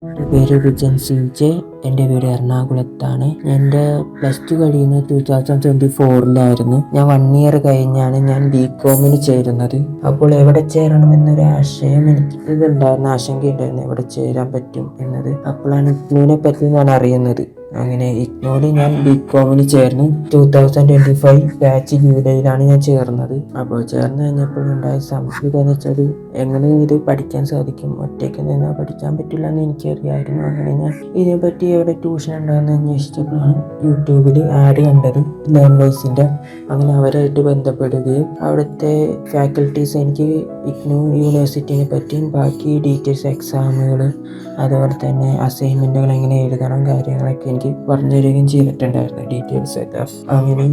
എൻ്റെ പേര് വിജൻ CJ. എൻ്റെ വീട് എറണാകുളത്താണ്. എൻ്റെ +2 കഴിയുന്നത് 2024-ലായിരുന്നു. ഞാൻ 1 ഇയർ കഴിഞ്ഞാണ് ഞാൻ BCom-ന് ചേരുന്നത്. അപ്പോൾ എവിടെ ചേരണമെന്നൊരു ആശയം എനിക്കുണ്ടായിരുന്നു, ആശങ്കയുണ്ടായിരുന്നു എവിടെ ചേരാൻ പറ്റും എന്നത്. അപ്പോഴാണ് IGNOനെ പറ്റി ഞാൻ അറിയുന്നത്. അങ്ങനെ IGNOയിൽ ഞാൻ BCom-ന് ചേർന്നു. 2025 ബാച്ച് ജൂലൈയിലാണ് ഞാൻ ചേർന്നത്. അപ്പോൾ ചേർന്ന് കഴിഞ്ഞപ്പോഴുണ്ടായ സംശയം എന്ന് വെച്ചാൽ എങ്ങനെ ഇത് പഠിക്കാൻ സാധിക്കും, ഒറ്റയ്ക്ക് നിന്ന് പഠിക്കാൻ പറ്റില്ല എന്ന് എനിക്കറിയായിരുന്നു. അങ്ങനെ ഞാൻ ഇതിനെപ്പറ്റി എവിടെ ട്യൂഷൻ ഉണ്ടാകുന്ന അന്വേഷിച്ചപ്പോഴാണ് യൂട്യൂബിൽ ആഡ് കണ്ടത് ലേൺവൈസിൻ്റെ. അങ്ങനെ അവരായിട്ട് ബന്ധപ്പെടുകയും അവിടുത്തെ ഫാക്കൽറ്റീസ് എനിക്ക് IGNO യൂണിവേഴ്സിറ്റിനെ പറ്റിയും ബാക്കി ഡീറ്റെയിൽസ്, എക്സാമുകൾ, അതുപോലെ തന്നെ അസൈൻമെൻറ്റുകൾ എങ്ങനെ എഴുതണം കാര്യങ്ങളൊക്കെ എനിക്ക് പറഞ്ഞു തരികയും ചെയ്തിട്ടുണ്ടായിരുന്നു, ഡീറ്റെയിൽസ് ഒക്കെ. അങ്ങനെ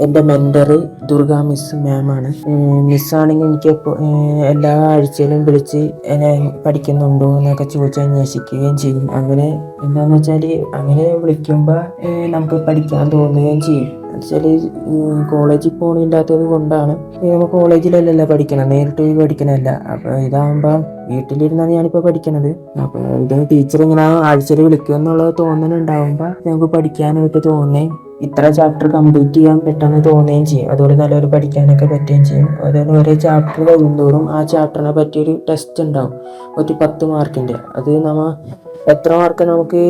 എൻ്റെ മെൻറ്റർ ദുർഗ മിസ് മാമാണ്. മിസ്സാണെങ്കിൽ എനിക്ക് എല്ലാ ആഴ്ചയിലും വിളിച്ച് എന്നെ പഠിക്കുന്നുണ്ടോ എന്നൊക്കെ ചോദിച്ച് അന്വേഷിക്കുകയും ചെയ്യും. അങ്ങനെ എന്താണെന്ന് വെച്ചാൽ അങ്ങനെ വിളിക്കുമ്പോൾ നമുക്ക് പഠിക്കാൻ തോന്നുകയും ചെയ്യും. എന്നുവെച്ചാൽ കോളേജിൽ പോകണില്ലാത്തത് കൊണ്ടാണ്. നമ്മൾ കോളേജിലല്ലല്ലോ പഠിക്കണം, നേരിട്ട് പോയി പഠിക്കണമല്ല. അപ്പോൾ ഇതാകുമ്പോൾ വീട്ടിലിരുന്നാണ് ഞാനിപ്പോൾ പഠിക്കണത്. അപ്പോൾ ഇത് ടീച്ചർ ഇങ്ങനെ ആഴ്ചയിൽ വിളിക്കുക എന്നുള്ളത് തോന്നലുണ്ടാകുമ്പോൾ നമുക്ക് പഠിക്കാനായിട്ട് തോന്നുകയും ഇത്ര ചാപ്റ്റർ കംപ്ലീറ്റ് ചെയ്യാൻ പെട്ടെന്ന് തോന്നുകയും ചെയ്യും. അതുപോലെ നല്ലൊരു പഠിക്കാനൊക്കെ പറ്റുകയും ചെയ്യും. അതുപോലെ ഓരോ ചാപ്റ്റർ കഴിയുന്തോറും ആ ചാപ്റ്ററിനെ പറ്റിയൊരു ടെസ്റ്റ് ഉണ്ടാവും, ഒരു 10 മാർക്കിൻ്റെ. അത് നമ്മൾ എത്ര മാർക്ക് നമുക്ക്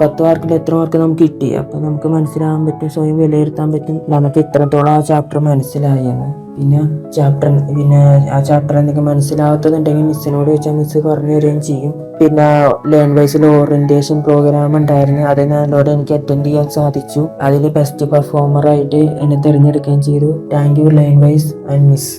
10 മാർക്കിൽ എത്ര മാർക്ക് നമുക്ക് കിട്ടി, അപ്പോൾ നമുക്ക് മനസ്സിലാകാൻ പറ്റും, സ്വയം വിലയിരുത്താൻ പറ്റും നമുക്ക് ഇത്രത്തോളം ആ ചാപ്റ്റർ മനസ്സിലായെന്ന്. പിന്നെ ആ ചാപ്റ്റർ എന്തെങ്കിലും മനസ്സിലാവാത്തതുണ്ടെങ്കിൽ മിസ്സിനോട് ചോദിച്ചാൽ മിസ്സ് പറഞ്ഞു തരികയും ചെയ്യും. പിന്നെ ലേൺവൈസിൽ ഓറിയൻറ്റേഷൻ പ്രോഗ്രാം ഉണ്ടായിരുന്നു, അതിനോട് എനിക്ക് അറ്റൻഡ് ചെയ്യാൻ സാധിച്ചു. അതിൽ ബെസ്റ്റ് പെർഫോമറായിട്ട് എന്നെ തിരഞ്ഞെടുക്കുകയും ചെയ്തു. Thank you Learnwise and miss.